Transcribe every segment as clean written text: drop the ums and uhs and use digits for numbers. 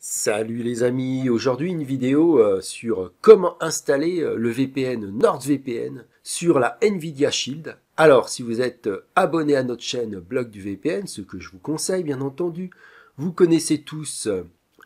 Salut les amis, aujourd'hui une vidéo sur comment installer le VPN NordVPN sur la Nvidia Shield. Alors si vous êtes abonné à notre chaîne Blog du VPN, ce que je vous conseille bien entendu, vous connaissez tous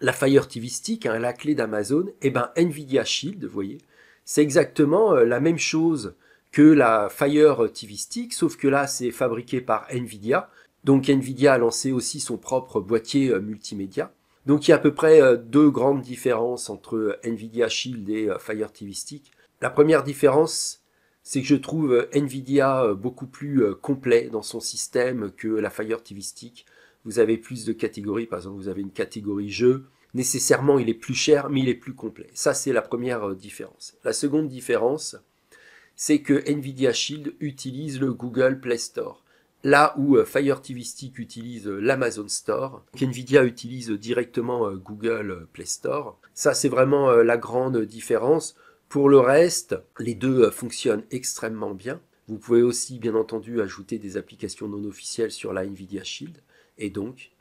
la Fire TV Stick, la clé d'Amazon, et bien Nvidia Shield, vous voyez, c'est exactement la même chose que la Fire TV Stick, sauf que là c'est fabriqué par Nvidia. Donc Nvidia a lancé aussi son propre boîtier multimédia. Donc il y a à peu près deux grandes différences entre Nvidia Shield et Fire TV Stick. La première différence, c'est que je trouve Nvidia beaucoup plus complet dans son système que la Fire TV Stick. Vous avez plus de catégories, par exemple vous avez une catégorie jeu. Nécessairement il est plus cher mais il est plus complet. Ça c'est la première différence. La seconde différence, c'est que Nvidia Shield utilise le Google Play Store. Là où Fire TV Stick utilise l'Amazon Store, Nvidia utilise directement Google Play Store. Ça, c'est vraiment la grande différence. Pour le reste, les deux fonctionnent extrêmement bien. Vous pouvez aussi, bien entendu, ajouter des applications non officielles sur la Nvidia Shield. Et donc,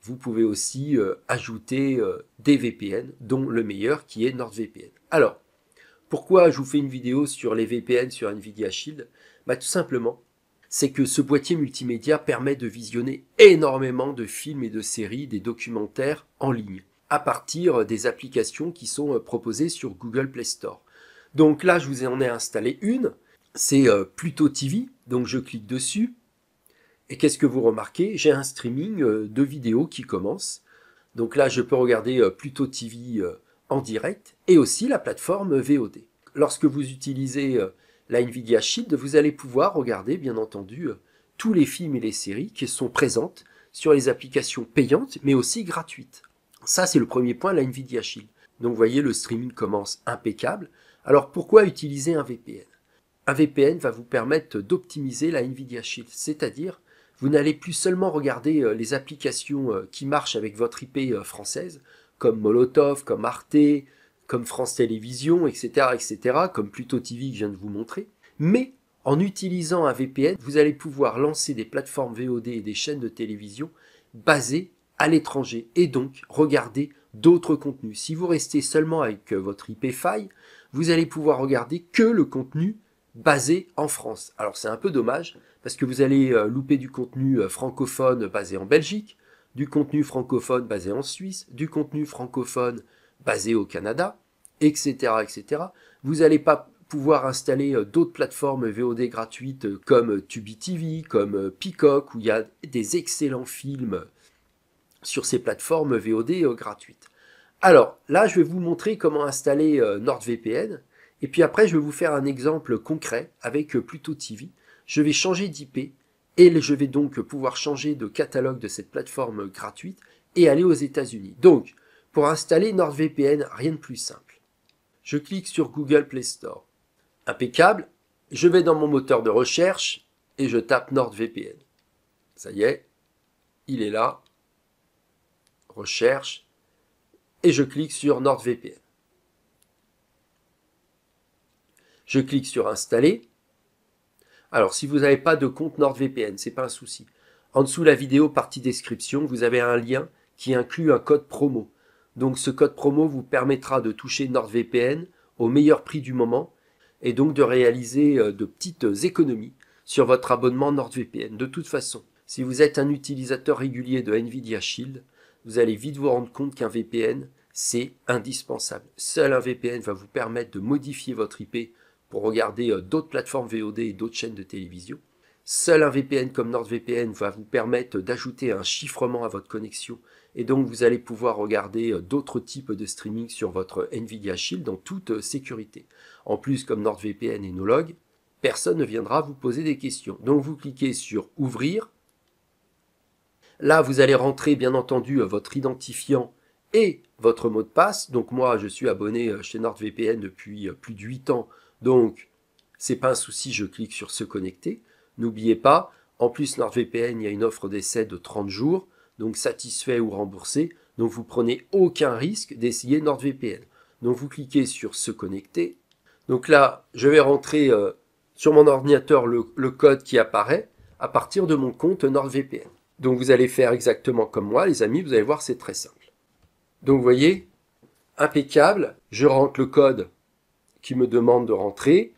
vous pouvez aussi ajouter des VPN, dont le meilleur qui est NordVPN. Alors, pourquoi je vous fais une vidéo sur les VPN sur Nvidia Shield? Tout simplement, c'est que ce boîtier multimédia permet de visionner énormément de films et de séries, des documentaires en ligne, à partir des applications qui sont proposées sur Google Play Store. Donc là, je vous en ai installé une, c'est Pluto TV, donc je clique dessus, et qu'est-ce que vous remarquez? J'ai un streaming de vidéos qui commence. Donc là, je peux regarder Pluto TV en direct, et aussi la plateforme VOD. Lorsque vous utilisez la Nvidia Shield, vous allez pouvoir regarder, bien entendu, tous les films et les séries qui sont présentes sur les applications payantes, mais aussi gratuites. Ça, c'est le premier point, la Nvidia Shield. Donc, vous voyez, le streaming commence impeccable. Alors, pourquoi utiliser un VPN? Un VPN va vous permettre d'optimiser la Nvidia Shield, c'est-à-dire, vous n'allez plus seulement regarder les applications qui marchent avec votre IP française, comme Molotov, comme Arte, comme France Télévisions, etc., comme Pluto TV que je viens de vous montrer. Mais en utilisant un VPN, vous allez pouvoir lancer des plateformes VOD et des chaînes de télévision basées à l'étranger et donc regarder d'autres contenus. Si vous restez seulement avec votre IP faille, vous allez pouvoir regarder que le contenu basé en France. Alors c'est un peu dommage parce que vous allez louper du contenu francophone basé en Belgique, du contenu francophone basé en Suisse, du contenu francophone basé au Canada, etc. Vous n'allez pas pouvoir installer d'autres plateformes VOD gratuites comme Tubi TV, comme Peacock, où il y a des excellents films sur ces plateformes VOD gratuites. Alors là, je vais vous montrer comment installer NordVPN, et puis après, je vais vous faire un exemple concret avec Pluto TV. Je vais changer d'IP, et je vais donc pouvoir changer de catalogue de cette plateforme gratuite et aller aux États-Unis. Donc, pour installer NordVPN, rien de plus simple. Je clique sur Google Play Store. Impeccable. Je vais dans mon moteur de recherche et je tape NordVPN. Ça y est, il est là. Recherche. Et je clique sur NordVPN. Je clique sur Installer. Alors, si vous n'avez pas de compte NordVPN, ce n'est pas un souci. En dessous de la vidéo, partie description, vous avez un lien qui inclut un code promo. Donc ce code promo vous permettra de toucher NordVPN au meilleur prix du moment et donc de réaliser de petites économies sur votre abonnement NordVPN. De toute façon, si vous êtes un utilisateur régulier de Nvidia Shield, vous allez vite vous rendre compte qu'un VPN, c'est indispensable. Seul un VPN va vous permettre de modifier votre IP pour regarder d'autres plateformes VOD et d'autres chaînes de télévision. Seul un VPN comme NordVPN va vous permettre d'ajouter un chiffrement à votre connexion et donc vous allez pouvoir regarder d'autres types de streaming sur votre Nvidia Shield en toute sécurité. En plus, comme NordVPN est no log, personne ne viendra vous poser des questions. Donc vous cliquez sur Ouvrir. Là, vous allez rentrer bien entendu votre identifiant et votre mot de passe. Donc moi, je suis abonné chez NordVPN depuis plus de 8 ans. Donc, c'est pas un souci, je clique sur Se connecter. N'oubliez pas, en plus NordVPN, il y a une offre d'essai de 30 jours. Donc satisfait ou remboursé, donc vous prenez aucun risque d'essayer NordVPN. Donc vous cliquez sur Se connecter. Donc là, je vais rentrer sur mon ordinateur le code qui apparaît à partir de mon compte NordVPN. Donc vous allez faire exactement comme moi, les amis, vous allez voir, c'est très simple. Donc vous voyez, impeccable, je rentre le code qui me demande de rentrer,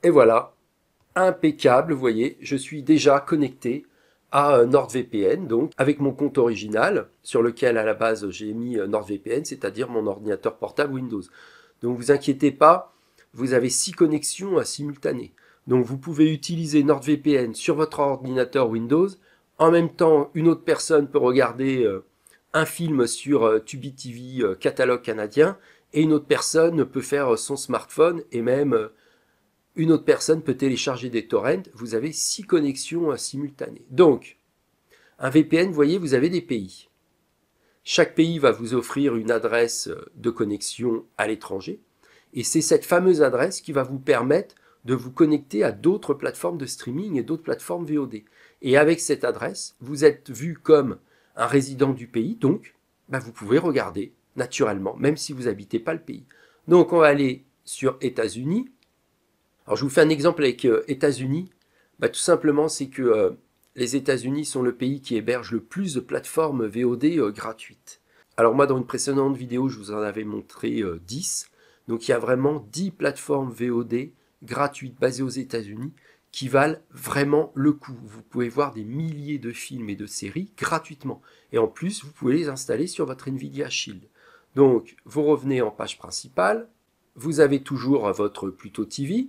et voilà, impeccable, vous voyez, je suis déjà connecté à NordVPN, donc avec mon compte original, sur lequel à la base j'ai mis NordVPN, c'est-à-dire mon ordinateur portable Windows. Donc vous inquiétez pas, vous avez 6 connexions simultanées. Donc vous pouvez utiliser NordVPN sur votre ordinateur Windows, en même temps une autre personne peut regarder un film sur Tubi TV catalogue canadien, et une autre personne peut faire son smartphone, et même une autre personne peut télécharger des torrents. Vous avez 6 connexions simultanées. Donc, un VPN, vous voyez, vous avez des pays. Chaque pays va vous offrir une adresse de connexion à l'étranger. Et c'est cette fameuse adresse qui va vous permettre de vous connecter à d'autres plateformes de streaming et d'autres plateformes VOD. Et avec cette adresse, vous êtes vu comme un résident du pays, donc vous pouvez regarder naturellement, même si vous n'habitez pas le pays. Donc on va aller sur États-Unis. Alors je vous fais un exemple avec États-Unis. Tout simplement, c'est que les États-Unis sont le pays qui héberge le plus de plateformes VOD gratuites. Alors moi, dans une précédente vidéo, je vous en avais montré 10. Donc il y a vraiment 10 plateformes VOD gratuites basées aux États-Unis qui valent vraiment le coup. Vous pouvez voir des milliers de films et de séries gratuitement. Et en plus, vous pouvez les installer sur votre Nvidia Shield. Donc, vous revenez en page principale. Vous avez toujours votre Pluto TV.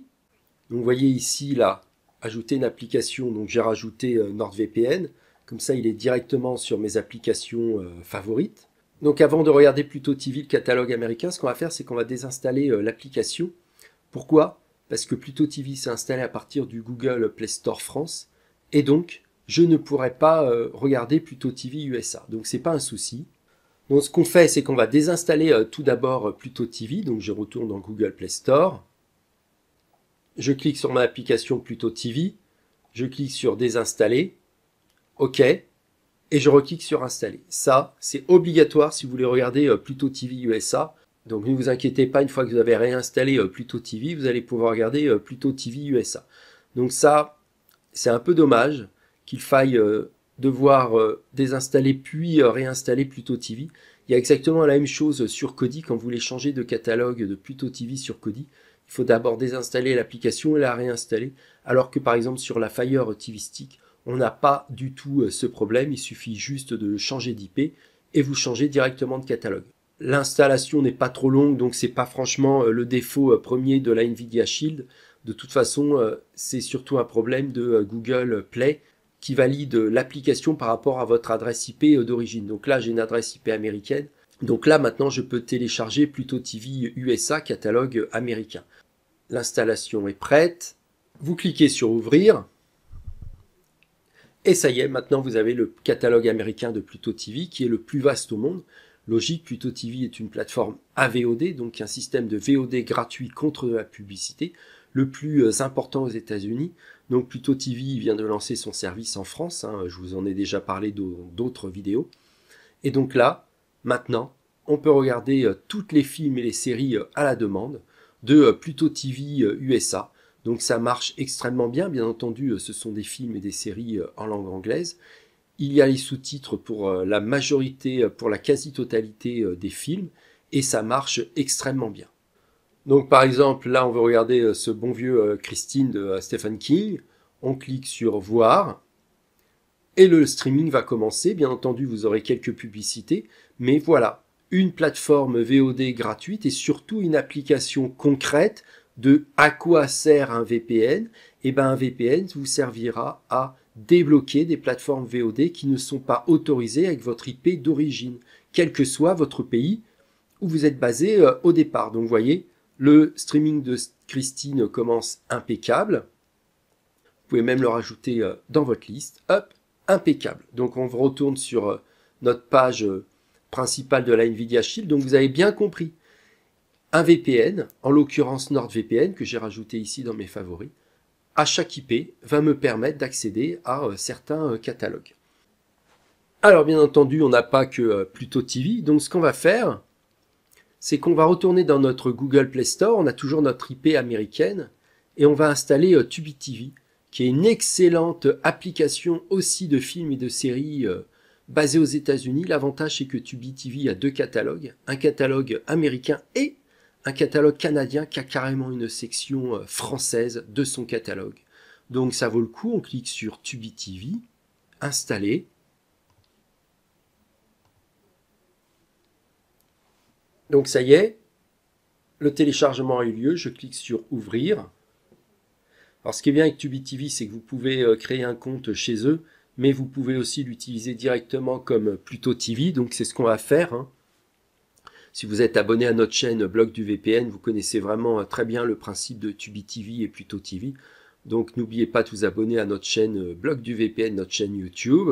Donc, vous voyez ici, là, ajouter une application. Donc, j'ai rajouté NordVPN. Comme ça, il est directement sur mes applications favorites. Donc, avant de regarder Pluto TV, le catalogue américain, ce qu'on va faire, c'est qu'on va désinstaller l'application. Pourquoi ? Parce que Pluto TV s'est installé à partir du Google Play Store France, et donc je ne pourrai pas regarder Pluto TV USA. Donc c'est pas un souci. Donc ce qu'on fait, c'est qu'on va désinstaller tout d'abord Pluto TV. Donc je retourne dans Google Play Store. Je clique sur mon application Pluto TV. Je clique sur désinstaller. OK. Et je reclique sur installer. Ça, c'est obligatoire si vous voulez regarder Pluto TV USA. Donc ne vous inquiétez pas, une fois que vous avez réinstallé Pluto TV, vous allez pouvoir regarder Pluto TV USA. Donc ça, c'est un peu dommage qu'il faille devoir désinstaller puis réinstaller Pluto TV. Il y a exactement la même chose sur Kodi. Quand vous voulez changer de catalogue de Pluto TV sur Kodi, il faut d'abord désinstaller l'application et la réinstaller. Alors que par exemple sur la Fire TV Stick, on n'a pas du tout ce problème. Il suffit juste de changer d'IP et vous changez directement de catalogue. L'installation n'est pas trop longue, donc c'est pas franchement le défaut premier de la Nvidia Shield. De toute façon, c'est surtout un problème de Google Play qui valide l'application par rapport à votre adresse IP d'origine. Donc là, j'ai une adresse IP américaine. Donc là, maintenant, je peux télécharger Pluto TV USA, catalogue américain. L'installation est prête. Vous cliquez sur Ouvrir. Et ça y est, maintenant, vous avez le catalogue américain de Pluto TV qui est le plus vaste au monde. Logique, Pluto TV est une plateforme AVOD, donc un système de VOD gratuit contre la publicité, le plus important aux États-Unis. Donc Pluto TV vient de lancer son service en France, je vous en ai déjà parlé dans d'autres vidéos. Et donc là, maintenant, on peut regarder toutes les films et les séries à la demande de Pluto TV USA. Donc ça marche extrêmement bien, bien entendu, ce sont des films et des séries en langue anglaise. Il y a les sous-titres pour la majorité, pour la quasi-totalité des films, et ça marche extrêmement bien. Donc par exemple, là on veut regarder ce bon vieux Christine de Stephen King, on clique sur Voir, et le streaming va commencer. Bien entendu, vous aurez quelques publicités, mais voilà, une plateforme VOD gratuite et surtout une application concrète de à quoi sert un VPN. Et un VPN vous servira à débloquer des plateformes VOD qui ne sont pas autorisées avec votre IP d'origine, quel que soit votre pays où vous êtes basé au départ. Donc vous voyez, le streaming de Christine commence impeccable. Vous pouvez même le rajouter dans votre liste. Hop, impeccable. Donc on retourne sur notre page principale de la Nvidia Shield. Donc vous avez bien compris. Un VPN, en l'occurrence NordVPN, que j'ai rajouté ici dans mes favoris, à chaque IP va me permettre d'accéder à certains catalogues. Alors bien entendu, on n'a pas que Pluto TV, donc ce qu'on va faire, c'est qu'on va retourner dans notre Google Play Store, on a toujours notre IP américaine, et on va installer Tubi TV, qui est une excellente application aussi de films et de séries basé aux États-Unis. L'avantage, c'est que Tubi TV a deux catalogues, un catalogue américain et un catalogue canadien qui a carrément une section française de son catalogue. Donc ça vaut le coup, on clique sur Tubi TV, installer. Donc ça y est, le téléchargement a eu lieu, je clique sur ouvrir. Alors ce qui est bien avec Tubi TV, c'est que vous pouvez créer un compte chez eux, mais vous pouvez aussi l'utiliser directement comme Pluto TV, donc c'est ce qu'on va faire, hein. Si vous êtes abonné à notre chaîne Blog du VPN, vous connaissez vraiment très bien le principe de Tubi TV et Pluto TV. Donc n'oubliez pas de vous abonner à notre chaîne Blog du VPN, notre chaîne YouTube.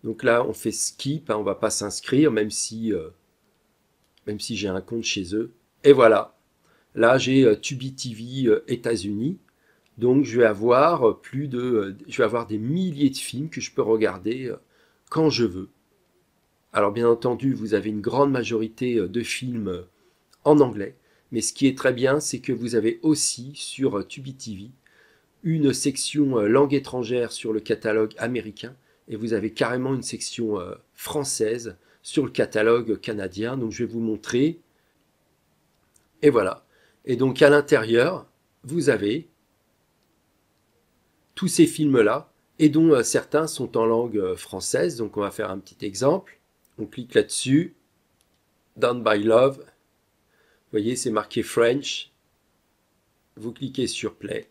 Donc là, on fait skip, hein, on ne va pas s'inscrire, même si j'ai un compte chez eux. Et voilà, là j'ai Tubi TV États-Unis. Donc je vais avoir des milliers de films que je peux regarder quand je veux. Alors bien entendu, vous avez une grande majorité de films en anglais, mais ce qui est très bien, c'est que vous avez aussi sur Tubi TV une section langue étrangère sur le catalogue américain, et vous avez carrément une section française sur le catalogue canadien. Donc je vais vous montrer. Et voilà. Et donc à l'intérieur, vous avez tous ces films-là, et dont certains sont en langue française. Donc on va faire un petit exemple. On clique là-dessus, Down by Love, vous voyez c'est marqué French, vous cliquez sur Play,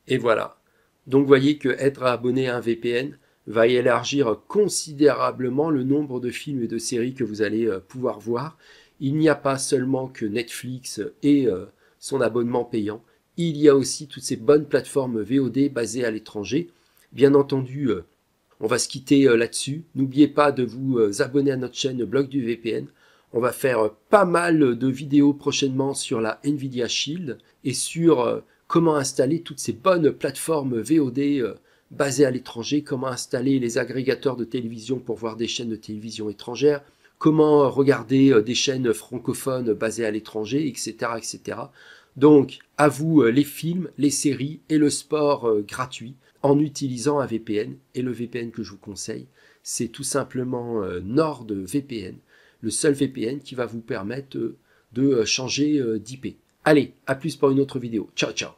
et voilà. Donc vous voyez que être abonné à un VPN va élargir considérablement le nombre de films et de séries que vous allez pouvoir voir. Il n'y a pas seulement que Netflix et son abonnement payant, il y a aussi toutes ces bonnes plateformes VOD basées à l'étranger. Bien entendu, on va se quitter là-dessus. N'oubliez pas de vous abonner à notre chaîne Blog du VPN. On va faire pas mal de vidéos prochainement sur la Nvidia Shield et sur comment installer toutes ces bonnes plateformes VOD basées à l'étranger, comment installer les agrégateurs de télévision pour voir des chaînes de télévision étrangères, comment regarder des chaînes francophones basées à l'étranger, etc., etc. Donc, à vous les films, les séries et le sport gratuit en utilisant un VPN. Et le VPN que je vous conseille, c'est tout simplement NordVPN, le seul VPN qui va vous permettre de changer d'IP. Allez, à plus pour une autre vidéo. Ciao, ciao.